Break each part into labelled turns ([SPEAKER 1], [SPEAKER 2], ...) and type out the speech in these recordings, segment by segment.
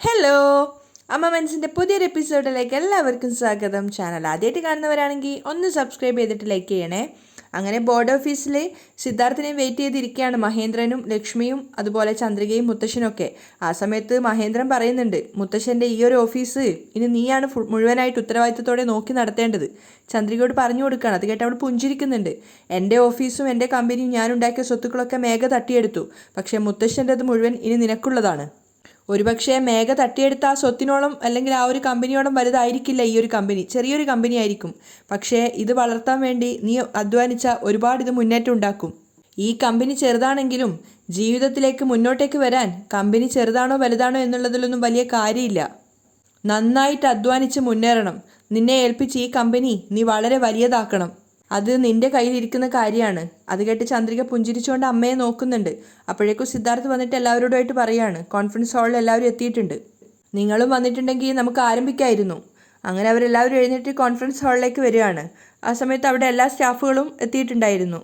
[SPEAKER 1] Hello, അമ്മ മനസ്സിൻ്റെ പുതിയൊരു എപ്പിസോഡിലേക്ക് എല്ലാവർക്കും സ്വാഗതം. ചാനൽ ആദ്യമായിട്ട് കാണുന്നവരാണെങ്കിൽ ഒന്ന് സബ്സ്ക്രൈബ് ചെയ്തിട്ട് ലൈക്ക് ചെയ്യണേ. അങ്ങനെ ബോർഡ് ഓഫീസിൽ സിദ്ധാർത്ഥിനെ വെയിറ്റ് ചെയ്തിരിക്കുകയാണ് മഹേന്ദ്രനും ലക്ഷ്മിയും അതുപോലെ ചന്ദ്രികയും മുത്തശ്ശനൊക്കെ. ആ സമയത്ത് മഹേന്ദ്രൻ പറയുന്നുണ്ട്, മുത്തശ്ശൻ്റെ ഈ ഒരു ഓഫീസ് ഇനി നീയാണ് മുഴുവനായിട്ട് ഉത്തരവാദിത്തത്തോടെ നോക്കി നടത്തേണ്ടത്. ചന്ദ്രികയോട് പറഞ്ഞു കൊടുക്കുകയാണ്. അത് കേട്ട് അവൾ പുഞ്ചിരിക്കുന്നുണ്ട്. എൻ്റെ ഓഫീസും എൻ്റെ കമ്പനിയും ഞാനുണ്ടാക്കിയ സ്വത്തുക്കളൊക്കെ മേഘ തട്ടിയെടുത്തു. പക്ഷേ മുത്തശ്ശൻ്റെത് മുഴുവൻ ഇനി നിനക്കുള്ളതാണ്. ഒരുപക്ഷെ മേഘ തട്ടിയെടുത്ത ആ സ്വത്തിനോളം അല്ലെങ്കിൽ ആ ഒരു കമ്പനിയോളം വലുതായിരിക്കില്ല ഈ ഒരു കമ്പനി, ചെറിയൊരു കമ്പനി ആയിരിക്കും. പക്ഷേ ഇത് വളർത്താൻ വേണ്ടി നീ അധ്വാനിച്ച ഒരുപാട് ഇത് മുന്നേറ്റം ഉണ്ടാക്കും. ഈ കമ്പനി ചെറുതാണെങ്കിലും ജീവിതത്തിലേക്ക് മുന്നോട്ടേക്ക് വരാൻ കമ്പനി ചെറുതാണോ വലുതാണോ എന്നുള്ളതിലൊന്നും വലിയ കാര്യമില്ല. നന്നായിട്ട് അധ്വാനിച്ച് മുന്നേറണം. നിന്നെ ഏൽപ്പിച്ച് ഈ കമ്പനി നീ വളരെ വലിയതാക്കണം. അത് നിന്റെ കയ്യിലിരിക്കുന്ന കാര്യമാണ്. അത് കേട്ട് ചന്ദ്രിക പുഞ്ചിരിച്ചുകൊണ്ട് അമ്മയെ നോക്കുന്നുണ്ട്. അപ്പോഴേക്കും സിദ്ധാർത്ഥ് വന്നിട്ട് എല്ലാവരോടുമായിട്ട് പറയാണ്, കോൺഫറൻസ് ഹാളിൽ എല്ലാവരും എത്തിയിട്ടുണ്ട്, നിങ്ങളും വന്നിട്ടുണ്ടെങ്കിൽ നമുക്ക് ആരംഭിക്കായിരുന്നു. അങ്ങനെ അവരെല്ലാവരും എഴുന്നേറ്റ് കോൺഫറൻസ് ഹാളിലേക്ക് വരികയാണ്. ആ സമയത്ത് അവിടെ എല്ലാ സ്റ്റാഫുകളും എത്തിയിട്ടുണ്ടായിരുന്നു.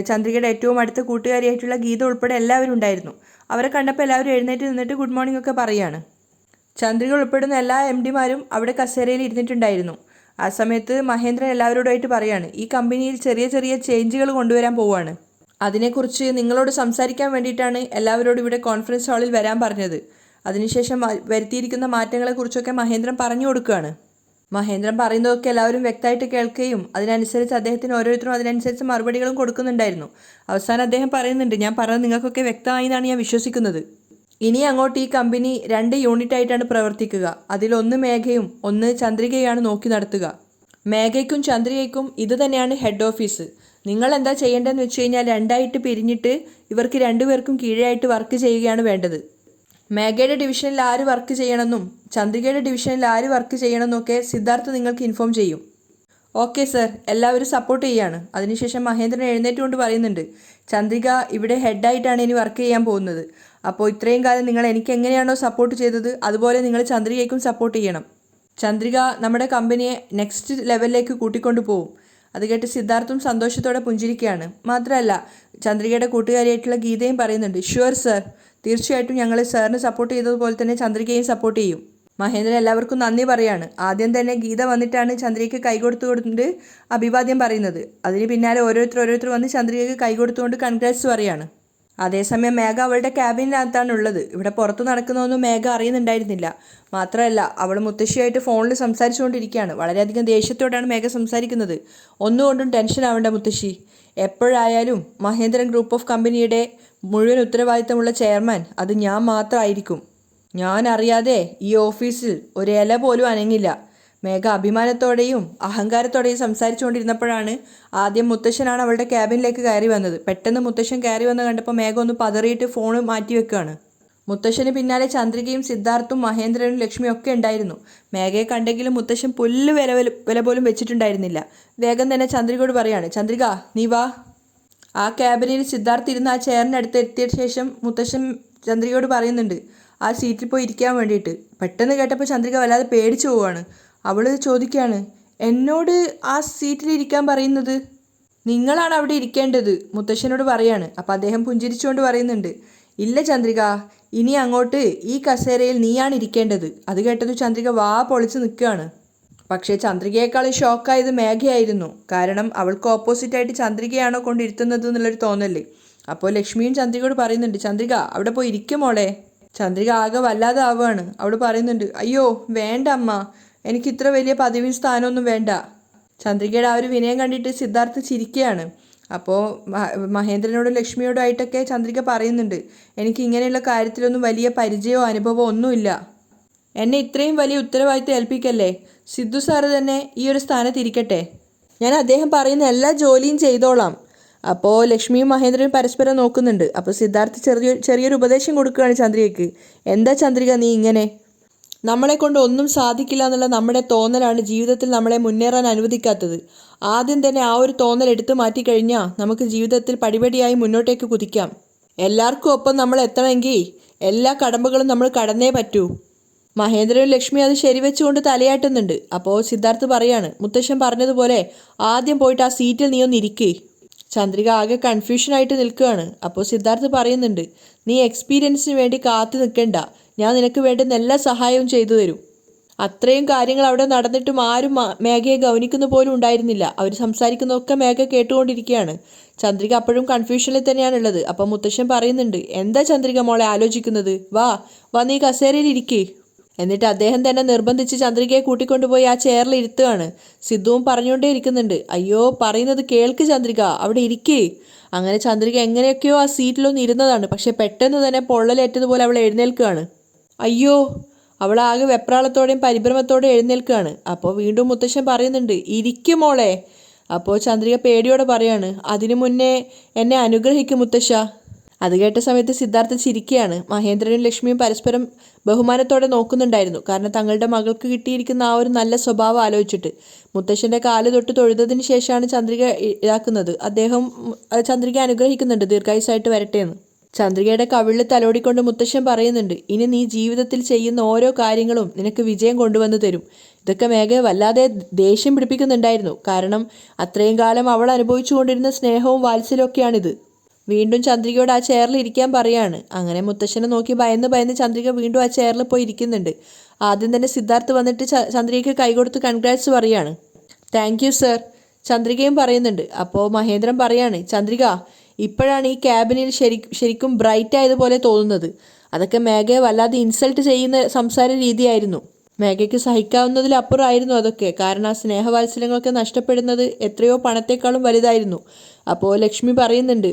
[SPEAKER 1] ചന്ദ്രികയുടെ ഏറ്റവും അടുത്ത കൂട്ടുകാരിയായിട്ടുള്ള ഗീത ഉൾപ്പെടെ എല്ലാവരും ഉണ്ടായിരുന്നു. അവരെ കണ്ടപ്പോൾ എല്ലാവരും എഴുന്നേറ്റ് നിന്നിട്ട് ഗുഡ് മോർണിംഗ് ഒക്കെ പറയുകയാണ്. ചന്ദ്രിക ഉൾപ്പെടുന്ന എല്ലാ MD-മാരും അവിടെ കസേരയിൽ ഇരുന്നിട്ടുണ്ടായിരുന്നു. ആ സമയത്ത് മഹേന്ദ്രൻ എല്ലാവരോടുമായിട്ട് പറയാണ്, ഈ കമ്പനിയിൽ ചെറിയ ചെറിയ ചേഞ്ചുകൾ കൊണ്ടുവരാൻ പോവുകയാണ്. അതിനെക്കുറിച്ച് നിങ്ങളോട് സംസാരിക്കാൻ വേണ്ടിയിട്ടാണ് എല്ലാവരോടും ഇവിടെ കോൺഫറൻസ് ഹാളിൽ വരാൻ പറഞ്ഞത്. അതിനുശേഷം വരുത്തിയിരിക്കുന്ന മാറ്റങ്ങളെക്കുറിച്ചൊക്കെ മഹേന്ദ്രൻ പറഞ്ഞു കൊടുക്കുകയാണ്. മഹേന്ദ്രൻ പറയുന്നതൊക്കെ എല്ലാവരും വ്യക്തമായിട്ട് കേൾക്കുകയും അതിനനുസരിച്ച് അദ്ദേഹത്തിന് ഓരോരുത്തരും അതിനനുസരിച്ച് മറുപടികളും കൊടുക്കുന്നുണ്ടായിരുന്നു. അവസാനം അദ്ദേഹം പറയുന്നുണ്ട്, ഞാൻ പറഞ്ഞത് നിങ്ങൾക്കൊക്കെ വ്യക്തമായി എന്നാണ് ഞാൻ വിശ്വസിക്കുന്നത്. ഇനി അങ്ങോട്ട് ഈ കമ്പനി 2 യൂണിറ്റായിട്ടാണ് പ്രവർത്തിക്കുക. അതിലൊന്ന് മേഘയും ഒന്ന് ചന്ദ്രികയാണ് നോക്കി നടത്തുക. മേഘയ്ക്കും ചന്ദ്രികയ്ക്കും ഇത് തന്നെയാണ് ഹെഡ് ഓഫീസ്. നിങ്ങൾ എന്താ ചെയ്യേണ്ടതെന്ന് വെച്ച് കഴിഞ്ഞാൽ 2ആയിട്ട് പിരിഞ്ഞിട്ട് ഇവർക്ക് 2 പേർക്കും കീഴായിട്ട് വർക്ക് ചെയ്യുകയാണ് വേണ്ടത്. മേഘയുടെ ഡിവിഷനിൽ ആര് വർക്ക് ചെയ്യണമെന്നും ചന്ദ്രികയുടെ ഡിവിഷനിൽ ആര് വർക്ക് ചെയ്യണമെന്നൊക്കെ സിദ്ധാർത്ഥ് നിങ്ങൾക്ക് ഇൻഫോം ചെയ്യും. ഓക്കെ സർ, എല്ലാവരും സപ്പോർട്ട് ചെയ്യാണ്. അതിനുശേഷം മഹേന്ദ്രൻ എഴുന്നേറ്റുകൊണ്ട് പറയുന്നുണ്ട്, ചന്ദ്രിക ഇവിടെ ഹെഡായിട്ടാണ് ഇനി വർക്ക് ചെയ്യാൻ പോകുന്നത്. അപ്പോൾ ഇത്രയും കാലം നിങ്ങൾ എനിക്ക് എങ്ങനെയാണോ സപ്പോർട്ട് ചെയ്തത് അതുപോലെ നിങ്ങൾ ചന്ദ്രികയ്ക്കും സപ്പോർട്ട് ചെയ്യണം. ചന്ദ്രിക നമ്മുടെ കമ്പനിയെ നെക്സ്റ്റ് ലെവലിലേക്ക് കൂട്ടിക്കൊണ്ടു പോകും. അത് കേട്ട് സിദ്ധാർത്ഥും സന്തോഷത്തോടെ പുഞ്ചിരിക്കുകയാണ്. മാത്രമല്ല ചന്ദ്രികയുടെ കൂട്ടുകാരിയായിട്ടുള്ള ഗീതയും പറയുന്നുണ്ട്, ഷുവർ സർ, തീർച്ചയായിട്ടും ഞങ്ങൾ സാറിന് സപ്പോർട്ട് ചെയ്തതുപോലെ തന്നെ ചന്ദ്രികയും സപ്പോർട്ട് ചെയ്യും. മഹേന്ദ്രൻ എല്ലാവർക്കും നന്ദി പറയാണ്. ആദ്യം തന്നെ ഗീത വന്നിട്ടാണ് ചന്ദ്രികയ്ക്ക് കൈകൊടുത്തുകൊണ്ട് അഭിവാദ്യം പറയുന്നത്. അതിന് പിന്നാലെ ഓരോരുത്തർ വന്ന് ചന്ദ്രികയ്ക്ക് കൈകൊടുത്തുകൊണ്ട് കൺഗ്രാറ്റ്സ് പറയാണ്. അതേസമയം മേഘ അവളുടെ ക്യാബിനകത്താണ് ഉള്ളത്. ഇവിടെ പുറത്ത് നടക്കുന്നതൊന്നും മേഘ അറിയുന്നുണ്ടായിരുന്നില്ല. മാത്രമല്ല അവൾ മുത്തശ്ശിയായിട്ട് ഫോണിൽ സംസാരിച്ചുകൊണ്ടിരിക്കുകയാണ്. വളരെയധികം ദേഷ്യത്തോടാണ് മേഘ സംസാരിക്കുന്നത്. ഒന്നുകൊണ്ടും ടെൻഷൻ ആവേണ്ട മുത്തശ്ശി. എപ്പോഴായാലും മഹേന്ദ്രൻ ഗ്രൂപ്പ് ഓഫ് കമ്പനിയുടെ മുഴുവൻ ഉത്തരവാദിത്തമുള്ള ചെയർമാൻ അത് ഞാൻ മാത്രമായിരിക്കും. ഞാൻ അറിയാതെ ഈ ഓഫീസിൽ ഒരു ഇല പോലും അനങ്ങില്ല. മേഘ അഭിമാനത്തോടെയും അഹങ്കാരത്തോടെയും സംസാരിച്ചുകൊണ്ടിരുന്നപ്പോഴാണ് ആദ്യം മുത്തശ്ശനാണ് അവളുടെ ക്യാബിനിലേക്ക് കയറി വന്നത്. പെട്ടെന്ന് മുത്തശ്ശൻ കയറി വന്ന് കണ്ടപ്പോൾ മേഘ ഒന്ന് പതറിയിട്ട് ഫോൺ മാറ്റി വെക്കുകയാണ്. മുത്തശ്ശന് പിന്നാലെ ചന്ദ്രികയും സിദ്ധാർത്ഥും മഹേന്ദ്രനും ലക്ഷ്മിയും ഒക്കെ ഉണ്ടായിരുന്നു. മേഘയെ കണ്ടെങ്കിലും മുത്തശ്ശൻ പുല്ല് വില പോലും വെച്ചിട്ടുണ്ടായിരുന്നില്ല. വേഗം തന്നെ ചന്ദ്രികയോട് പറയാണ്, ചന്ദ്രിക നീ വാ. ആ ക്യാബിനിൽ സിദ്ധാർത്ഥ് ഇരുന്ന് ആ ചെയറിനടുത്ത് എത്തിയ ശേഷം മുത്തശ്ശൻ ചന്ദ്രികയോട് പറയുന്നുണ്ട്, ആ സീറ്റിൽ പോയി ഇരിക്കാൻ വേണ്ടിയിട്ട്. പെട്ടെന്ന് കേട്ടപ്പോൾ ചന്ദ്രിക വല്ലാതെ പേടിച്ചു പോവാണ്. അവൾ ചോദിക്കുകയാണ്, എന്നോട് ആ സീറ്റിൽ ഇരിക്കാൻ പറയുന്നത്? നിങ്ങളാണ് അവിടെ ഇരിക്കേണ്ടത്, മുത്തശ്ശനോട് പറയാണ്. അപ്പോൾ അദ്ദേഹം പുഞ്ചിരിച്ചുകൊണ്ട് പറയുന്നുണ്ട്, ഇല്ല ചന്ദ്രിക, ഇനി അങ്ങോട്ട് ഈ കസേരയിൽ നീയാണ് ഇരിക്കേണ്ടത്. അത് കേട്ടത് ചന്ദ്രിക വാ പൊളിച്ച് നിൽക്കുകയാണ്. പക്ഷേ ചന്ദ്രികയെക്കാളും ഷോക്കായത് മേഘയായിരുന്നു. കാരണം അവൾക്ക് ഓപ്പോസിറ്റായിട്ട് ചന്ദ്രികയാണോ കൊണ്ടിരുത്തുന്നത് എന്നുള്ളൊരു തോന്നല്. അപ്പോൾ ലക്ഷ്മിയും ചന്ദ്രികയോട് പറയുന്നുണ്ട്, ചന്ദ്രിക അവിടെ പോയി ഇരിക്കും മോളെ. ചന്ദ്രിക ആകെ വല്ലാതെ ആവുകയാണ്. അവൾ പറയുന്നുണ്ട്, അയ്യോ വേണ്ട അമ്മ, എനിക്ക് ഇത്ര വലിയ പദവിയും സ്ഥാനമൊന്നും വേണ്ട. ചന്ദ്രികയുടെ ആ ഒരു വിനയം കണ്ടിട്ട് സിദ്ധാർത്ഥ് ചിരിക്കുകയാണ്. അപ്പോൾ മഹേന്ദ്രനോടും ലക്ഷ്മിയോടും ആയിട്ടൊക്കെ ചന്ദ്രിക പറയുന്നുണ്ട്, എനിക്ക് ഇങ്ങനെയുള്ള കാര്യത്തിലൊന്നും വലിയ പരിചയമോ അനുഭവമോ ഒന്നുമില്ല. എന്നെ ഇത്രയും വലിയ ഉത്തരവാദിത്തം ഏൽപ്പിക്കല്ലേ. സിദ്ധു സാറ് തന്നെ ഈ ഒരു സ്ഥാനത്ത് ഇരിക്കട്ടെ. ഞാൻ അദ്ദേഹം പറയുന്ന എല്ലാ ജോലിയും ചെയ്തോളാം. അപ്പോൾ ലക്ഷ്മിയും മഹേന്ദ്രനും പരസ്പരം നോക്കുന്നുണ്ട്. അപ്പോൾ സിദ്ധാർത്ഥ് ചെറിയൊരു ഉപദേശം കൊടുക്കുകയാണ് ചന്ദ്രികയ്ക്ക്. എന്താ ചന്ദ്രിക നീ ഇങ്ങനെ? നമ്മളെ കൊണ്ട് ഒന്നും സാധിക്കില്ല എന്നുള്ള നമ്മുടെ തോന്നലാണ് ജീവിതത്തിൽ നമ്മളെ മുന്നേറാൻ അനുവദിക്കാത്തത്. ആദ്യം തന്നെ ആ ഒരു തോന്നൽ എടുത്തു മാറ്റിക്കഴിഞ്ഞാൽ നമുക്ക് ജീവിതത്തിൽ പടിപടിയായി മുന്നോട്ടേക്ക് കുതിക്കാം. എല്ലാവർക്കും ഒപ്പം നമ്മൾ എത്തണമെങ്കിൽ എല്ലാ കടമ്പകളും നമ്മൾ കടന്നേ പറ്റൂ. മഹേന്ദ്രനും ലക്ഷ്മി അത് ശരിവെച്ചുകൊണ്ട് തലയാട്ടുന്നുണ്ട്. അപ്പോൾ സിദ്ധാർത്ഥ് പറയാണ്, മുത്തശ്ശൻ പറഞ്ഞതുപോലെ ആദ്യം പോയിട്ട് ആ സീറ്റിൽ നീ ഒന്ന് ഇരിക്കേ. ചന്ദ്രിക ആകെ കൺഫ്യൂഷനായിട്ട് നിൽക്കുകയാണ്. അപ്പോൾ സിദ്ധാർത്ഥ് പറയുന്നുണ്ട്, നീ എക്സ്പീരിയൻസിന് വേണ്ടി കാത്തു നിൽക്കണ്ട, ഞാൻ നിനക്ക് വേണ്ടുന്ന എല്ലാ സഹായവും ചെയ്തു തരും. അത്രയും കാര്യങ്ങൾ അവിടെ നടന്നിട്ടും ആരും മേഘയെ ഗൗനിക്കുന്ന പോലും ഉണ്ടായിരുന്നില്ല. അവർ സംസാരിക്കുന്നതൊക്കെ മേഘ കേട്ടുകൊണ്ടിരിക്കുകയാണ്. ചന്ദ്രിക അപ്പോഴും കൺഫ്യൂഷനിൽ തന്നെയാണുള്ളത്. അപ്പം മുത്തശ്ശൻ പറയുന്നുണ്ട്, എന്താ ചന്ദ്രിക മോളെ ആലോചിക്കുന്നത്, വാ നീ കസേരയിൽ ഇരിക്കേ. എന്നിട്ട് അദ്ദേഹം തന്നെ നിർബന്ധിച്ച് ചന്ദ്രികയെ കൂട്ടിക്കൊണ്ടുപോയി ആ ചെയറിൽ ഇരുത്തുകയാണ്. സിദ്ധുവും പറഞ്ഞുകൊണ്ടേ ഇരിക്കുന്നുണ്ട്, അയ്യോ പറയുന്നത് കേൾക്ക് ചന്ദ്രിക, അവിടെ ഇരിക്കേ. അങ്ങനെ ചന്ദ്രിക എങ്ങനെയൊക്കെയോ ആ സീറ്റിലൊന്ന് ഇരുന്നതാണ്. പക്ഷെ പെട്ടെന്ന് തന്നെ പൊള്ളലേറ്റതുപോലെ അവൾ എഴുന്നേൽക്കുകയാണ്. അയ്യോ, അവളാകെ വെപ്രാളത്തോടെയും പരിഭ്രമത്തോടെയും എഴുന്നേൽക്കുകയാണ്. അപ്പോൾ വീണ്ടും മുത്തശ്ശൻ പറയുന്നുണ്ട്, ഇരിക്കും മോളെ. അപ്പോൾ ചന്ദ്രിക പേടിയോടെ പറയാണ്, അതിനു മുന്നേ എന്നെ അനുഗ്രഹിക്കും മുത്തശ്ശ. അത് കേട്ട സമയത്ത് സിദ്ധാർത്ഥ ചിരിക്കുകയാണ്. മഹേന്ദ്രനും ലക്ഷ്മിയും പരസ്പരം ബഹുമാനത്തോടെ നോക്കുന്നുണ്ടായിരുന്നു. കാരണം തങ്ങളുടെ മകൾക്ക് കിട്ടിയിരിക്കുന്ന ആ ഒരു നല്ല സ്വഭാവം ആലോചിച്ചിട്ട്. മുത്തശ്ശൻ്റെ കാല് തൊട്ട് തൊഴുതതിന് ശേഷമാണ് ചന്ദ്രിക ഇതാക്കുന്നത്. അദ്ദേഹം ചന്ദ്രിക അനുഗ്രഹിക്കുന്നുണ്ട്, ദീർഘായുസ്സായിട്ട് വരട്ടെ എന്ന്. ചന്ദ്രികയുടെ കവിളിൽ തലോടിക്കൊണ്ട് മുത്തശ്ശൻ പറയുന്നുണ്ട്, ഇനി നീ ജീവിതത്തിൽ ചെയ്യുന്ന ഓരോ കാര്യങ്ങളും നിനക്ക് വിജയം കൊണ്ടുവന്ന് തരും. ഇതൊക്കെ മേഘയെ വല്ലാതെ ദേഷ്യം പിടിപ്പിക്കുന്നുണ്ടായിരുന്നു. കാരണം അത്രയും കാലം അവൾ അനുഭവിച്ചു കൊണ്ടിരുന്ന സ്നേഹവും വാത്സല്യമൊക്കെയാണിത്. വീണ്ടും ചന്ദ്രികയോട് ആ ചെയറിൽ ഇരിക്കാൻ പറയാണ്. അങ്ങനെ മുത്തശ്ശനെ നോക്കി ഭയന്ന് ചന്ദ്രിക വീണ്ടും ആ ചെയറിൽ പോയി ഇരിക്കുന്നുണ്ട്. ആദ്യം തന്നെ സിദ്ധാർത്ഥ് വന്നിട്ട് ചന്ദ്രികയ്ക്ക് കൈകൊടുത്ത് കൺഗ്രാറ്റ്സ് പറയാണ്. Thank you sir. ചന്ദ്രികയും പറയുന്നുണ്ട്. അപ്പോൾ മഹേന്ദ്രൻ പറയാണ്, ചന്ദ്രിക ഇപ്പോഴാണ് ഈ ക്യാബിനിൽ ശരിക്കും ബ്രൈറ്റ് ആയതുപോലെ തോന്നുന്നത്. അതൊക്കെ മേഘയെ വല്ലാതെ ഇൻസൾട്ട് ചെയ്യുന്ന സംസാര രീതിയായിരുന്നു. മേഘയ്ക്ക് സഹിക്കാവുന്നതിലപ്പുറമായിരുന്നു അതൊക്കെ. കാരണം ആ സ്നേഹവാത്സല്യങ്ങളൊക്കെ നഷ്ടപ്പെടുന്നത് എത്രയോ പണത്തെക്കാളും വലുതായിരുന്നു. അപ്പോൾ ലക്ഷ്മി പറയുന്നുണ്ട്,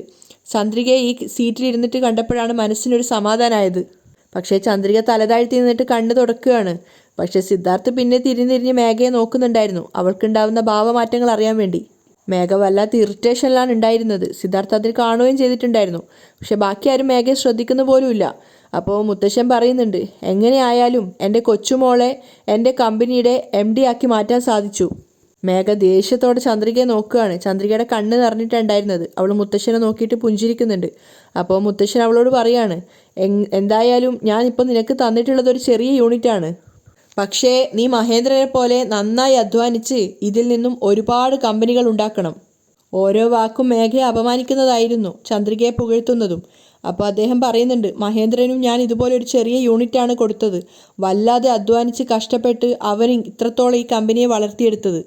[SPEAKER 1] ചന്ദ്രികയെ ഈ സീറ്റിലിരുന്നിട്ട് കണ്ടപ്പോഴാണ് മനസ്സിനൊരു സമാധാനമായത്. പക്ഷേ ചന്ദ്രിക തലതാഴ്ത്തി നിന്നിട്ട് കണ്ണ് തുടക്കുകയാണ്. പക്ഷേ സിദ്ധാർത്ഥ് പിന്നെ തിരിഞ്ഞിരിഞ്ഞ് മേഘയെ നോക്കുന്നുണ്ടായിരുന്നു, അവൾക്കുണ്ടാവുന്ന ഭാവമാറ്റങ്ങൾ അറിയാൻ വേണ്ടി. മേഘ വല്ലാത്ത ഇറിറ്റേഷനിലാണ് ഉണ്ടായിരുന്നത്. സിദ്ധാർത്ഥ് അതിൽ കാണുകയും ചെയ്തിട്ടുണ്ടായിരുന്നു. പക്ഷെ ബാക്കി ആരും മേഘയെ ശ്രദ്ധിക്കുന്ന പോലുമില്ല. അപ്പോൾ മുത്തശ്ശൻ പറയുന്നുണ്ട്, എങ്ങനെയായാലും എൻ്റെ കൊച്ചുമോളെ എൻ്റെ കമ്പനിയുടെ MD ആക്കി മാറ്റാൻ സാധിച്ചു. മേഘ ദേഷ്യത്തോടെ ചന്ദ്രികയെ നോക്കുകയാണ്. ചന്ദ്രികയുടെ കണ്ണ് നിറഞ്ഞിട്ടുണ്ടായിരുന്നത്. അവൾ മുത്തശ്ശനെ നോക്കിയിട്ട് പുഞ്ചിരിക്കുന്നുണ്ട്. അപ്പോൾ മുത്തശ്ശൻ അവളോട് പറയാണ്, എന്തായാലും ഞാനിപ്പോൾ നിനക്ക് തന്നിട്ടുള്ളത് ഒരു ചെറിയ യൂണിറ്റാണ്. പക്ഷേ നീ മഹേന്ദ്രനെ പോലെ നന്നായി അധ്വാനിച്ച് ഇതിൽ നിന്നും ഒരുപാട് കമ്പനികൾ ഉണ്ടാക്കണം. ഓരോ വാക്കും മേഘയെ അപമാനിക്കുന്നതായിരുന്നു, ചന്ദ്രികയെ പുകഴ്ത്തുന്നതും. അപ്പോൾ അദ്ദേഹം പറയുന്നുണ്ട്, മഹേന്ദ്രനും ഞാൻ ഇതുപോലെ ഒരു ചെറിയ യൂണിറ്റാണ് കൊടുത്തത്. വല്ലാതെ അധ്വാനിച്ച് കഷ്ടപ്പെട്ട് അവൻ ഇത്രത്തോളം ഈ കമ്പനിയെ വളർത്തിയെടുത്തത്.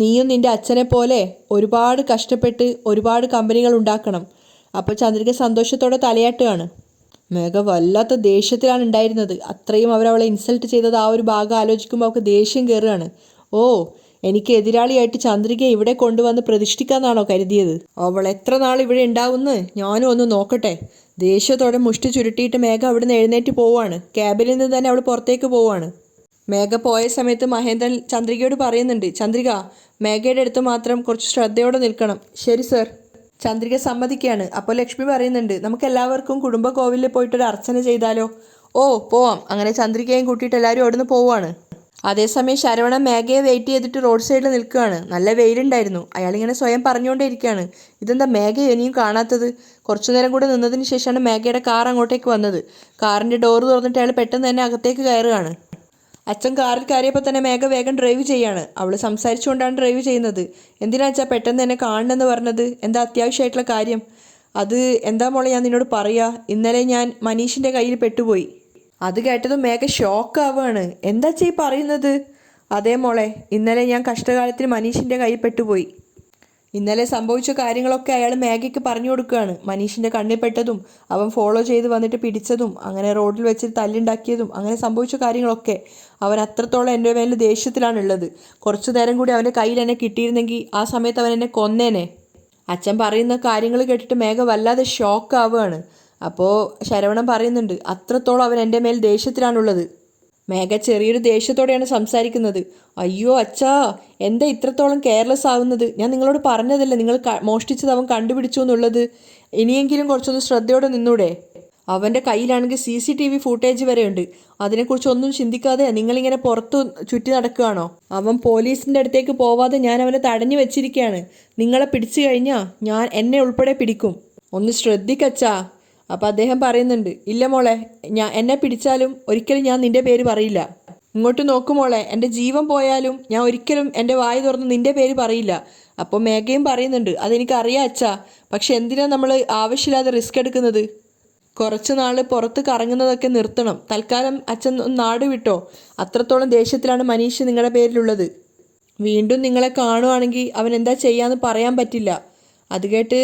[SPEAKER 1] നീയും നിൻ്റെ അച്ഛനെ പോലെ ഒരുപാട് കഷ്ടപ്പെട്ട് ഒരുപാട് കമ്പനികൾ ഉണ്ടാക്കണം. അപ്പോൾ ചന്ദ്രിക സന്തോഷത്തോടെ തലയാട്ടുകയാണ്. മേഘ വല്ലാത്ത ദേഷ്യത്തിലാണ് ഉണ്ടായിരുന്നത്. അത്രയും അവരവളെ ഇൻസൾട്ട് ചെയ്തത് ആ ഒരു ഭാഗം ആലോചിക്കുമ്പോൾ അവൾക്ക് ദേഷ്യം കയറുകയാണ്. ഓ, എനിക്ക് എതിരാളിയായിട്ട് ചന്ദ്രികയെ ഇവിടെ കൊണ്ടുവന്ന് പ്രതിഷ്ഠിക്കാമെന്നാണോ കരുതിയത്? അവൾ എത്ര നാൾ ഇവിടെ ഉണ്ടാവുമെന്ന് ഞാനും ഒന്ന് നോക്കട്ടെ. ദേഷ്യത്തോടെ മുഷ്ടി ചുരുട്ടിയിട്ട് മേഘ അവിടുന്ന് എഴുന്നേറ്റ് പോവുകയാണ്. ക്യാബിനിൽ നിന്ന് തന്നെ അവൾ പുറത്തേക്ക് പോവുകയാണ്. മേഘ പോയ സമയത്ത് മഹേന്ദ്രൻ ചന്ദ്രികയോട് പറയുന്നുണ്ട്, ചന്ദ്രിക മേഘയുടെ അടുത്ത് മാത്രം കുറച്ച് ശ്രദ്ധയോടെ നിൽക്കണം. ശരി സർ. ചന്ദ്രിക സമ്മതിക്കുകയാണ്. അപ്പോൾ ലക്ഷ്മി പറയുന്നുണ്ട്, നമുക്ക് എല്ലാവർക്കും കുടുംബ കോവിലിൽ പോയിട്ടൊരു അർച്ചന ചെയ്താലോ? ഓ പോവാം. അങ്ങനെ ചന്ദ്രികയും കൂട്ടിയിട്ട് എല്ലാവരും അവിടുന്ന് പോവുകയാണ്. അതേസമയം ശരവണൻ മേഘയെ വെയിറ്റ് ചെയ്തിട്ട് റോഡ് സൈഡിൽ നിൽക്കുകയാണ്. നല്ല വെയിലുണ്ടായിരുന്നു. അയാളിങ്ങനെ സ്വയം പറഞ്ഞുകൊണ്ടേയിരിക്കുകയാണ്, ഇതെന്താ മേഘ ഇനിയും കാണാത്തത്? കുറച്ചു നേരം കൂടെ നിന്നതിന് ശേഷമാണ് മേഘയുടെ കാർ അങ്ങോട്ടേക്ക് വന്നത്. കാറിൻ്റെ ഡോറ് തുറന്നിട്ട് അയാൾ പെട്ടെന്ന് തന്നെ അകത്തേക്ക് കയറുകയാണ്. അച്ഛൻ കാറിൽ കയറിയപ്പോൾ തന്നെ മേഘ വേഗം ഡ്രൈവ് ചെയ്യാണ്. അവൾ സംസാരിച്ചുകൊണ്ടാണ് ഡ്രൈവ് ചെയ്യുന്നത്. എന്തിനാ അച്ഛാ പെട്ടെന്ന് തന്നെ കാണണമെന്ന് പറഞ്ഞത്? എന്താ അത്യാവശ്യമായിട്ടുള്ള കാര്യം? അത് എന്താ മോളെ ഞാൻ നിന്നോട് പറയാ, ഇന്നലെ ഞാൻ മനീഷിൻ്റെ കയ്യിൽ പെട്ടുപോയി. അത് കേട്ടതും മേഘ ഷോക്കാവുകയാണ്. എന്താ ചെയ് പറയുന്നത്? അതേ മോളെ, ഇന്നലെ ഞാൻ കഷ്ടകാലത്തിന് മനീഷിൻ്റെ കയ്യിൽ പെട്ടുപോയി. ഇന്നലെ സംഭവിച്ച കാര്യങ്ങളൊക്കെ അയാൾ മേഘയ്ക്ക് പറഞ്ഞു കൊടുക്കുകയാണ്. മനീഷിൻ്റെ കണ്ണിൽ പെട്ടതും അവൻ ഫോളോ ചെയ്ത് വന്നിട്ട് പിടിച്ചതും അങ്ങനെ റോഡിൽ വെച്ച് തല്ലുണ്ടാക്കിയതും അങ്ങനെ സംഭവിച്ച കാര്യങ്ങളൊക്കെ. അവൻ അത്രത്തോളം എൻ്റെ മേലിൽ ദേഷ്യത്തിലാണുള്ളത്. കുറച്ചു നേരം കൂടി അവൻ്റെ കയ്യിൽ എന്നെ കിട്ടിയിരുന്നെങ്കിൽ ആ സമയത്ത് അവൻ എന്നെ കൊന്നേനെ. അച്ഛൻ പറയുന്ന കാര്യങ്ങൾ കേട്ടിട്ട് മേഘ വല്ലാതെ ഷോക്കാവുകയാണ്. അപ്പോൾ ശരവണൻ പറയുന്നുണ്ട്, അത്രത്തോളം അവൻ എൻ്റെ മേൽ ദേഷ്യത്തിലാണുള്ളത്. മേഘ ചെറിയൊരു ദേഷ്യത്തോടെയാണ് സംസാരിക്കുന്നത്. അയ്യോ അച്ഛാ, എന്താ ഇത്രത്തോളം കെയർലെസ് ആവുന്നത്? ഞാൻ നിങ്ങളോട് പറഞ്ഞതല്ലേ നിങ്ങൾ മോഷ്ടിച്ചത് അവൻ കണ്ടുപിടിച്ചു എന്നുള്ളത്. ഇനിയെങ്കിലും കുറച്ചൊന്ന് ശ്രദ്ധയോടെ നിന്നൂടെ? അവൻ്റെ കയ്യിലാണെങ്കിൽ CCTV ഫൂട്ടേജ് വരെയുണ്ട്. അതിനെക്കുറിച്ചൊന്നും ചിന്തിക്കാതെ നിങ്ങളിങ്ങനെ പുറത്തു ചുറ്റി നടക്കുകയാണോ? അവൻ പോലീസിൻ്റെ അടുത്തേക്ക് പോവാതെ ഞാൻ അവനെ തടഞ്ഞു വെച്ചിരിക്കുകയാണ്. നിങ്ങളെ പിടിച്ചു കഴിഞ്ഞാൽ എന്നെ ഉൾപ്പെടെ പിടിക്കും. ഒന്ന് ശ്രദ്ധിക്കച്ചാ. അപ്പോൾ അദ്ദേഹം പറയുന്നുണ്ട്, ഇല്ല മോളെ, എന്നെ പിടിച്ചാലും ഒരിക്കലും ഞാൻ നിൻ്റെ പേര് പറയില്ല. ഇങ്ങോട്ട് നോക്കുമോളെ, എൻ്റെ ജീവൻ പോയാലും ഞാൻ ഒരിക്കലും എൻ്റെ വായ തുറന്ന് നിൻ്റെ പേര് പറയില്ല. അപ്പോൾ മേഘയും പറയുന്നുണ്ട്, അതെനിക്കറിയാം അച്ഛാ, പക്ഷെ എന്തിനാ നമ്മൾ ആവശ്യമില്ലാതെ റിസ്ക് എടുക്കുന്നത്? കുറച്ച് നാൾ പുറത്ത് കറങ്ങുന്നതൊക്കെ നിർത്തണം. തൽക്കാലം അച്ഛൻ നാട് വിട്ടോ. അത്രത്തോളം ദേഷ്യത്തിലാണ് മനീഷ് നിങ്ങളുടെ പേരിലുള്ളത്. വീണ്ടും നിങ്ങളെ കാണുവാണെങ്കിൽ അവൻ എന്താ ചെയ്യാന്ന് പറയാൻ പറ്റില്ല. അത് കേട്ട്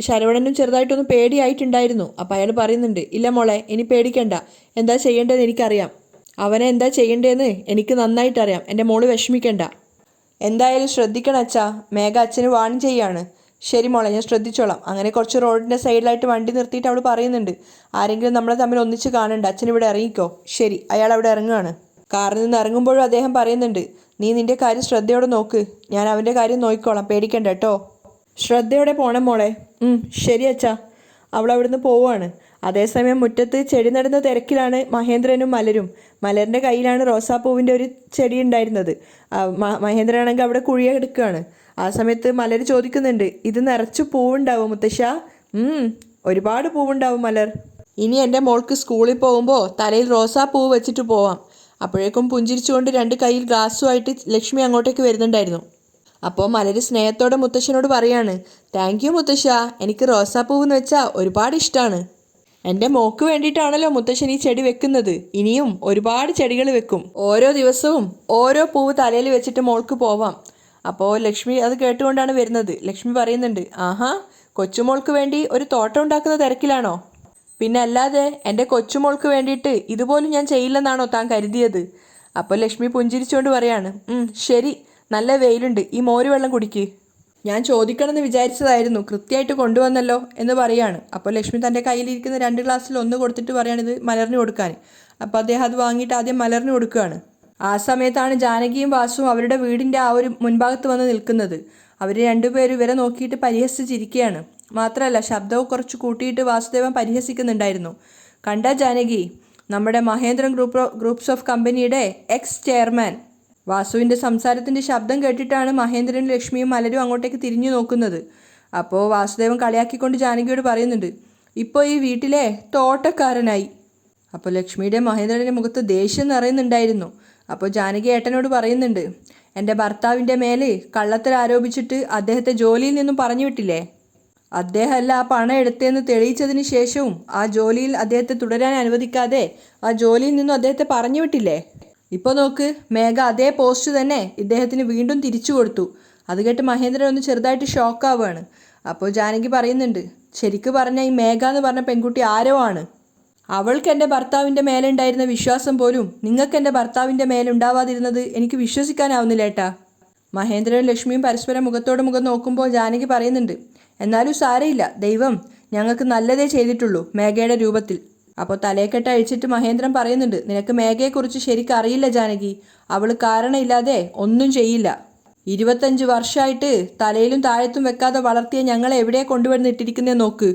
[SPEAKER 1] ശരവണനും ചെറുതായിട്ടൊന്ന് പേടിയായിട്ടുണ്ടായിരുന്നു. അപ്പം അയാൾ പറയുന്നുണ്ട്, ഇല്ല മോളെ, ഇനി പേടിക്കണ്ട. എന്താ ചെയ്യേണ്ടതെന്ന് എനിക്കറിയാം. അവനെ എന്താ ചെയ്യേണ്ടതെന്ന് എനിക്ക് നന്നായിട്ടറിയാം. എൻ്റെ മോള് വിഷമിക്കണ്ട. എന്തായാലും ശ്രദ്ധിക്കണം അച്ഛാ. മേഘ അച്ഛന് വാൺ ചെയ്യാണ്. ശരി മോളെ, ഞാൻ ശ്രദ്ധിച്ചോളാം. അങ്ങനെ കുറച്ച് റോഡിൻ്റെ സൈഡിലായിട്ട് വണ്ടി നിർത്തിയിട്ട് അവൾ പറയുന്നുണ്ട്, ആരെങ്കിലും നമ്മളെ തമ്മിൽ ഒന്നിച്ച് കാണണ്ട, അച്ഛനിവിടെ ഇറങ്ങിക്കോ. ശരി, അയാൾ അവിടെ ഇറങ്ങുകയാണ്. കാറിൽ നിന്ന് ഇറങ്ങുമ്പോഴും അദ്ദേഹം പറയുന്നുണ്ട്, നീ നിൻ്റെ കാര്യം ശ്രദ്ധയോടെ നോക്ക്. ഞാൻ അവൻ്റെ കാര്യം നോക്കിക്കോളാം, പേടിക്കണ്ട കേട്ടോ. ശ്രദ്ധയോടെ പോണം മോളെ. ശരി അച്ഛാ. അവൾ അവിടുന്ന് പോവുകയാണ്. അതേസമയം മുറ്റത്ത് ചെടി നടുന്ന തിരക്കിലാണ് മഹേന്ദ്രനും മലരും. മലറിൻ്റെ കയ്യിലാണ് റോസാപ്പൂവിൻ്റെ ഒരു ചെടി ഉണ്ടായിരുന്നത്. മഹേന്ദ്രനാണെങ്കിൽ അവിടെ കുഴിയെടുക്കുകയാണ്. ആ സമയത്ത് മലർ ചോദിക്കുന്നുണ്ട്, ഇത് നിറച്ച് പൂവുണ്ടാവും മുത്തശ്ശ? ഒരുപാട് പൂവുണ്ടാവും മലർ. ഇനി എൻ്റെ മോൾക്ക് സ്കൂളിൽ പോകുമ്പോൾ തലയിൽ റോസാപ്പൂവ് വെച്ചിട്ട് പോവാം. അപ്പോഴേക്കും പുഞ്ചിരിച്ചുകൊണ്ട് 2 കയ്യിൽ ഗ്ലാസ്സുമായിട്ട് ലക്ഷ്മി അങ്ങോട്ടേക്ക് വരുന്നുണ്ടായിരുന്നു. അപ്പോൾ മലര് സ്നേഹത്തോടെ മുത്തശ്ശനോട് പറയാണ്, താങ്ക് യു മുത്തശ്ശ, എനിക്ക് റോസാപ്പൂവ് എന്ന് വെച്ചാൽ ഒരുപാട് ഇഷ്ടമാണ്. എൻ്റെ മോക്ക് വേണ്ടിയിട്ടാണല്ലോ മുത്തശ്ശൻ ഈ ചെടി വെക്കുന്നത്. ഇനിയും ഒരുപാട് ചെടികൾ വെക്കും. ഓരോ ദിവസവും ഓരോ പൂവ് തലയിൽ വെച്ചിട്ട് മോൾക്ക് പോവാം. അപ്പോൾ ലക്ഷ്മി അത് കേട്ടുകൊണ്ടാണ് വരുന്നത്. ലക്ഷ്മി പറയുന്നുണ്ട്, ആഹാ, കൊച്ചുമോൾക്ക് വേണ്ടി ഒരു തോട്ടം ഉണ്ടാക്കുന്ന തിരക്കിലാണോ? പിന്നെ അല്ലാതെ, എൻ്റെ കൊച്ചുമോൾക്ക് വേണ്ടിയിട്ട് ഇതുപോലും ഞാൻ ചെയ്യില്ലെന്നാണോ താൻ കരുതിയത്? അപ്പോൾ ലക്ഷ്മി പുഞ്ചിരിച്ചുകൊണ്ട് പറയാണ്, ശരി, നല്ല വെയിലുണ്ട്, ഈ മോര് വെള്ളം കുടിക്ക്. ഞാൻ ചോദിക്കണമെന്ന് വിചാരിച്ചതായിരുന്നു, കൃത്യമായിട്ട് കൊണ്ടുവന്നല്ലോ എന്ന് പറയാണ്. അപ്പോൾ ലക്ഷ്മി തൻ്റെ കയ്യിലിരിക്കുന്ന 2 ഗ്ലാസ്സിൽ 1 കൊടുത്തിട്ട് പറയാണ് ഇത് മലറിന് കൊടുക്കാൻ. അപ്പോൾ അദ്ദേഹം അത് വാങ്ങിയിട്ട് ആദ്യം മലറിന് കൊടുക്കുകയാണ്. ആ സമയത്താണ് ജാനകിയും വാസുവും അവരുടെ വീടിൻ്റെ ആ ഒരു മുൻഭാഗത്ത് വന്ന് നിൽക്കുന്നത്. അവർ രണ്ടുപേരും ഇവരെ നോക്കിയിട്ട് പരിഹസിച്ചിരിക്കുകയാണ്. മാത്രമല്ല ശബ്ദവും കുറച്ച് കൂട്ടിയിട്ട് വാസുദേവൻ പരിഹസിക്കുന്നുണ്ടായിരുന്നു. കണ്ട ജാനകി, നമ്മുടെ മഹേന്ദ്രൻ ഗ്രൂപ്പ്സ് ഓഫ് കമ്പനിയുടെ എക്സ് ചെയർമാൻ. വാസുവിൻ്റെ സംസാരത്തിൻ്റെ ശബ്ദം കേട്ടിട്ടാണ് മഹേന്ദ്രനും ലക്ഷ്മിയും മലരും അങ്ങോട്ടേക്ക് തിരിഞ്ഞു നോക്കുന്നത്. അപ്പോൾ വാസുദേവൻ കളിയാക്കിക്കൊണ്ട് ജാനകിയോട് പറയുന്നുണ്ട്, ഇപ്പോൾ ഈ വീട്ടിലെ തോട്ടക്കാരനായി. അപ്പോൾ ലക്ഷ്മിയുടെ മഹേന്ദ്രൻ്റെ മുഖത്ത് ദേഷ്യം നിറയുന്നുണ്ടായിരുന്നു. അപ്പോൾ ജാനകി ഏട്ടനോട് പറയുന്നുണ്ട്, എൻ്റെ ഭർത്താവിൻ്റെ മേലെ കള്ളത്തരം ആരോപിച്ചിട്ട് അദ്ദേഹത്തെ ജോലിയിൽ നിന്നും പറഞ്ഞു വിട്ടില്ലേ? അദ്ദേഹമല്ല ആ പണം എടുത്തതെന്ന് തെളിയിച്ചതിന് ശേഷവും ആ ജോലിയിൽ അദ്ദേഹത്തെ തുടരാൻ അനുവദിക്കാതെ ആ ജോലിയിൽ നിന്നും അദ്ദേഹത്തെ പറഞ്ഞു വിട്ടില്ലേ? ഇപ്പോൾ നോക്ക്, മേഘ അതേ പോസ്റ്റ് തന്നെ ഇദ്ദേഹത്തിന് വീണ്ടും തിരിച്ചു കൊടുത്തു. അത് കേട്ട് മഹേന്ദ്രൻ ഒന്ന് ചെറുതായിട്ട് ഷോക്കാവുകയാണ്. അപ്പോൾ ജാനകി പറയുന്നുണ്ട്, ശരിക്ക് പറഞ്ഞാൽ ഈ മേഘ എന്ന് പറഞ്ഞ പെൺകുട്ടി ആരോ ആണ്. അവൾക്ക് എൻ്റെ ഭർത്താവിൻ്റെ മേലുണ്ടായിരുന്ന വിശ്വാസം പോലും നിങ്ങൾക്ക് എൻ്റെ ഭർത്താവിൻ്റെ മേലുണ്ടാവാതിരുന്നത് എനിക്ക് വിശ്വസിക്കാനാവുന്നില്ല ഏട്ടാ. മഹേന്ദ്രനും ലക്ഷ്മിയും പരസ്പരം മുഖത്തോട് മുഖം നോക്കുമ്പോൾ ജാനകി പറയുന്നുണ്ട്, എന്നാലും സാരയില്ല, ദൈവം ഞങ്ങൾക്ക് നല്ലതേ ചെയ്തിട്ടുള്ളൂ മേഘയുടെ രൂപത്തിൽ. അപ്പോൾ തലയെക്കെട്ട് അഴിച്ചിട്ട് മഹേന്ദ്രൻ പറയുന്നുണ്ട്, നിനക്ക് മേഘയെക്കുറിച്ച് ശരിക്കും അറിയില്ല ജാനകി. അവൾ കാരണമില്ലാതെ ഒന്നും ചെയ്യില്ല. 25 വർഷമായിട്ട് തലയിലും താഴത്തും വെക്കാതെ വളർത്തിയ ഞങ്ങളെ എവിടെ കൊണ്ടുവന്ന് ഇട്ടിരിക്കുന്നേ നോക്ക്.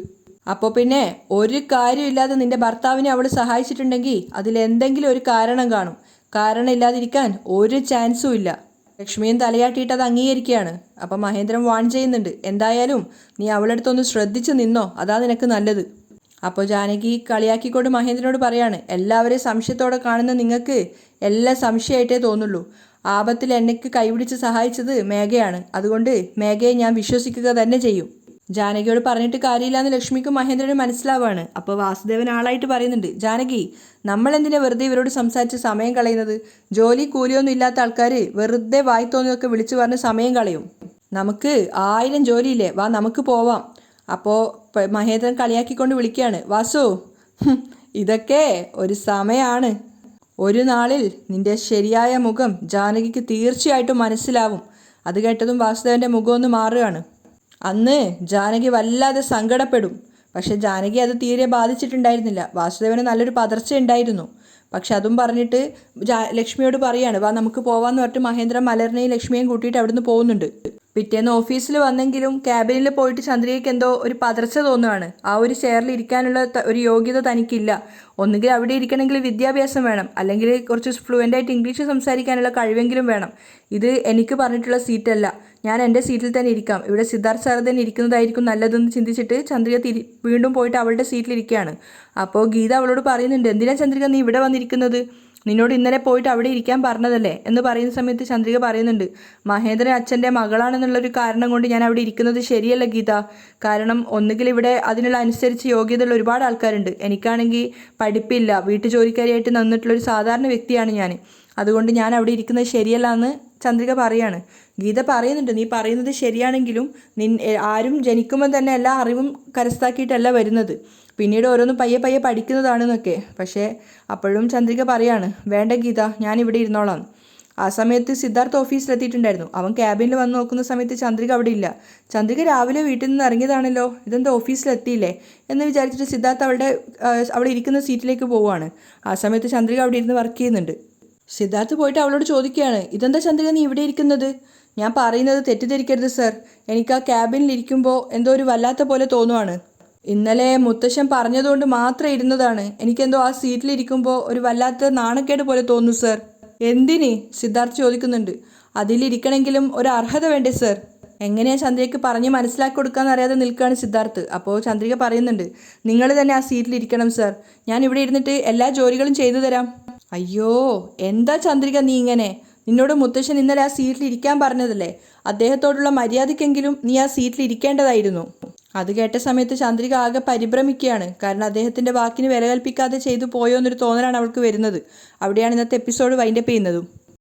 [SPEAKER 1] അപ്പോൾ പിന്നെ ഒരു കാര്യമില്ലാതെ നിന്റെ ഭർത്താവിനെ അവൾ സഹായിച്ചിട്ടുണ്ടെങ്കിൽ അതിലെന്തെങ്കിലും ഒരു കാരണം കാണും. കാരണം ഇല്ലാതിരിക്കാൻ ഒരു ചാൻസും ഇല്ല. ലക്ഷ്മിയും തലയാട്ടിയിട്ട് അത് അംഗീകരിക്കുകയാണ്. അപ്പം മഹേന്ദ്രൻ വാൺ ചെയ്യുന്നുണ്ട്, എന്തായാലും നീ അവളുടെ അടുത്തൊന്ന് ശ്രദ്ധിച്ച് നിന്നോ, അതാ നിനക്ക് നല്ലത്. അപ്പോൾ ജാനകി കളിയാക്കിക്കൊണ്ട് മഹേന്ദ്രനോട് പറയാണ്, എല്ലാവരെയും സംശയത്തോടെ കാണുന്ന നിങ്ങൾക്ക് എല്ലാം സംശയമായിട്ടേ തോന്നുള്ളൂ. ആപത്തിൽ എനിക്ക് കൈപിടിച്ച് സഹായിച്ചത് മേഘയാണ്. അതുകൊണ്ട് മേഘയെ ഞാൻ വിശ്വസിക്കുക തന്നെ ചെയ്യും. ജാനകിയോട് പറഞ്ഞിട്ട് കാര്യമില്ലാന്ന് ലക്ഷ്മിക്കും മഹേന്ദ്രനും മനസ്സിലാവുകയാണ്. അപ്പോൾ വാസുദേവൻ ആളായിട്ട് പറയുന്നുണ്ട്, ജാനകി, നമ്മളെന്തിനാ വെറുതെ ഇവരോട് സംസാരിച്ച് സമയം കളയുന്നത്? ജോലി കൂലിയൊന്നും ഇല്ലാത്ത ആൾക്കാർ വെറുതെ വായി തോന്നിയൊക്കെ വിളിച്ചു പറഞ്ഞ് സമയം കളയും. നമുക്ക് 1000 ജോലിയില്ലേ, വാ നമുക്ക് പോവാം. അപ്പോൾ മഹേന്ദ്രൻ കളിയാക്കിക്കൊണ്ട് വിളിക്കുകയാണ്, വാസു, ഇതൊക്കെ ഒരു സമയമാണ്. ഒരു നാളിൽ നിന്റെ ശരിയായ മുഖം ജാനകിക്ക് തീർച്ചയായിട്ടും മനസ്സിലാവും. അത് കേട്ടതും വാസുദേവൻ്റെ മുഖം ഒന്ന് മാറുകയാണ്. അന്ന് ജാനകി വല്ലാതെ സങ്കടപ്പെടും. പക്ഷെ ജാനകി അത് തീരെ ബാധിച്ചിട്ടുണ്ടായിരുന്നില്ല. വാസുദേവന് നല്ലൊരു പതർച്ച ഉണ്ടായിരുന്നു. പക്ഷെ അതും പറഞ്ഞിട്ട് ലക്ഷ്മിയോട് പറയാണ്, വാ നമുക്ക് പോവാന്ന് പറഞ്ഞിട്ട് മഹേന്ദ്രൻ മലറിനെയും ലക്ഷ്മിയെയും കൂട്ടിയിട്ട് അവിടുന്ന് പോകുന്നുണ്ട്. പിറ്റേന്ന് ഓഫീസിൽ വന്നെങ്കിലും ക്യാബിനിൽ പോയിട്ട് ചന്ദ്രികയ്ക്ക് എന്തോ ഒരു പതർച്ച തോന്നുകയാണ്. ആ ഒരു ചെയറിൽ ഇരിക്കാനുള്ള ഒരു യോഗ്യത തനിക്കില്ല. ഒന്നുകിൽ അവിടെ ഇരിക്കണമെങ്കിൽ വിദ്യാഭ്യാസം വേണം, അല്ലെങ്കിൽ കുറച്ച് ഫ്ലുവൻ്റായിട്ട് ഇംഗ്ലീഷ് സംസാരിക്കാനുള്ള കഴിവെങ്കിലും വേണം. ഇത് എനിക്ക് പറഞ്ഞിട്ടുള്ള സീറ്റല്ല, ഞാൻ എൻ്റെ സീറ്റിൽ തന്നെ ഇരിക്കാം, ഇവിടെ സിദ്ധാർത്ഥ് സാർ തന്നെ ഇരിക്കുന്നതായിരിക്കും നല്ലതെന്ന് ചിന്തിച്ചിട്ട് ചന്ദ്രിക വീണ്ടും പോയിട്ട് അവളുടെ സീറ്റിലിരിക്കുകയാണ്. അപ്പോൾ ഗീത അവളോട് പറയുന്നുണ്ട്, എന്തിനാ ചന്ദ്രിക നീ ഇവിടെ വന്നിരിക്കുന്നത്? നിന്നോട് ഇന്നലെ പോയിട്ട് അവിടെ ഇരിക്കാൻ പറഞ്ഞതല്ലേ എന്ന് പറയുന്ന സമയത്ത് ചന്ദ്രിക പറയുന്നുണ്ട്, മഹേന്ദ്രൻ അച്ഛൻ്റെ മകളാണെന്നുള്ളൊരു കാരണം കൊണ്ട് ഞാൻ അവിടെ ഇരിക്കുന്നത് ശരിയല്ല ഗീത. കാരണം ഒന്നുകിൽ ഇവിടെ അതിനുള്ള അനുസരിച്ച് യോഗ്യതയുള്ള ഒരുപാട് ആൾക്കാരുണ്ട്. എനിക്കാണെങ്കിൽ പഠിപ്പില്ല, വീട്ടുജോലിക്കാരിയായിട്ട് നിന്നിട്ടുള്ളൊരു സാധാരണ വ്യക്തിയാണ് ഞാൻ. അതുകൊണ്ട് ഞാൻ അവിടെ ഇരിക്കുന്നത് ശരിയല്ല എന്ന് ചന്ദ്രിക പറയാണ്. ഗീത പറയുന്നുണ്ട്, നീ പറയുന്നത് ശരിയാണെങ്കിലും ആരും ജനിക്കുമ്പോൾ തന്നെ എല്ലാ അറിവും കരസ്ഥമാക്കിയിട്ടല്ല വരുന്നത്, പിന്നീട് ഓരോന്നും പയ്യെ പയ്യെ പഠിക്കുന്നതാണെന്നൊക്കെ. പക്ഷേ അപ്പോഴും ചന്ദ്രിക പറയാണ്, വേണ്ട ഗീത, ഞാൻ ഇവിടെ ഇരുന്നോളാം. ആ സമയത്ത് സിദ്ധാർത്ഥ് ഓഫീസിലെത്തിയിട്ടുണ്ടായിരുന്നു. അവൻ ക്യാബിനിൽ വന്ന് നോക്കുന്ന സമയത്ത് ചന്ദ്രിക അവിടെ ഇല്ല. ചന്ദ്രിക രാവിലെ വീട്ടിൽ നിന്ന് ഇറങ്ങിയതാണല്ലോ, ഇതെന്താ ഓഫീസിലെത്തിയില്ലേ എന്ന് വിചാരിച്ചിട്ട് സിദ്ധാർത്ഥ് അവൾ ഇരിക്കുന്ന സീറ്റിലേക്ക് പോവുകയാണ്. ആ സമയത്ത് ചന്ദ്രിക അവിടെ ഇരുന്ന് വർക്ക് ചെയ്യുന്നുണ്ട്. സിദ്ധാർത്ഥ് പോയിട്ട് അവളോട് ചോദിക്കുകയാണ്, ഇതെന്താ ചന്ദ്രിക നീ ഇവിടെ ഇരിക്കുന്നത്? ഞാൻ പറയുന്നത് തെറ്റിദ്ധരിക്കരുത് സർ, എനിക്ക് ആ ക്യാബിനിൽ ഇരിക്കുമ്പോൾ എന്തോ ഒരു വല്ലാത്ത പോലെ തോന്നുവാണ്. ഇന്നലെ മുത്തശ്ശൻ പറഞ്ഞതുകൊണ്ട് മാത്രം ഇരുന്നതാണ്. എനിക്കെന്തോ ആ സീറ്റിലിരിക്കുമ്പോൾ ഒരു വല്ലാത്ത നാണക്കേട് പോലെ തോന്നുന്നു സർ. എന്തിന്? സിദ്ധാർത്ഥ് ചോദിക്കുന്നുണ്ട്. അതിലിരിക്കണമെങ്കിലും ഒരു അർഹത വേണ്ടേ സർ? എങ്ങനെയാ ചന്ദ്രികയ്ക്ക് പറഞ്ഞ് മനസ്സിലാക്കി കൊടുക്കാമെന്ന് അറിയാതെ നിൽക്കുകയാണ് സിദ്ധാർത്ഥ്. അപ്പോൾ ചന്ദ്രിക പറയുന്നുണ്ട്, നിങ്ങൾ തന്നെ ആ സീറ്റിലിരിക്കണം സർ, ഞാൻ ഇവിടെ ഇരുന്നിട്ട് എല്ലാ ജോലികളും ചെയ്തു തരാം. അയ്യോ, എന്താ ചന്ദ്രിക നീ ഇങ്ങനെ? നിന്നോട് മുത്തശ്ശൻ ഇന്നലെ ആ സീറ്റിൽ ഇരിക്കാൻ പറഞ്ഞതല്ലേ, അദ്ദേഹത്തോടുള്ള മര്യാദയ്ക്കെങ്കിലും നീ ആ സീറ്റിൽ ഇരിക്കേണ്ടതായിരുന്നു. അത് കേട്ട സമയത്ത് ചന്ദ്രിക ആകെ പരിഭ്രമിക്കുകയാണ്. കാരണം അദ്ദേഹത്തിൻ്റെ വാക്കിന് വില കൽപ്പിക്കാതെ ചെയ്തു പോയോ എന്നൊരു തോന്നലാണ് അവൾക്ക് വരുന്നത്. അവിടെയാണ് ഇന്നത്തെ എപ്പിസോഡ് വൈൻഡപ്പ് ചെയ്യുന്നതും.